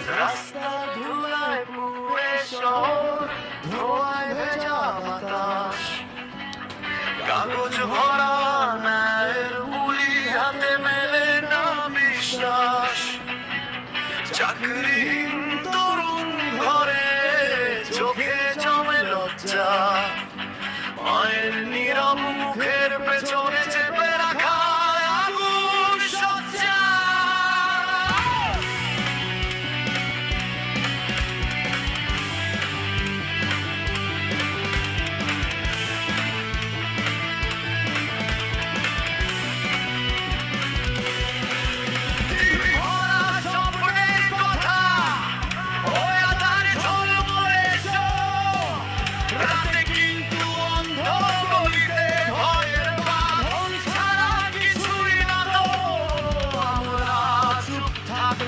রাস্তার ধুলায় পুড়ে শহর, ধোঁয়ায় ভেজা বাতাস, কাগজ ভরা ন্যায়ের বুলি, হাতে মেলে না বিশ্বাস। চাকরিহীন তরুণ ঘরে চোখে জমে লজ্জা, মায়ের নীরব মুখের পেছনে চেপে রাখা আগুন সজ্জা। Talk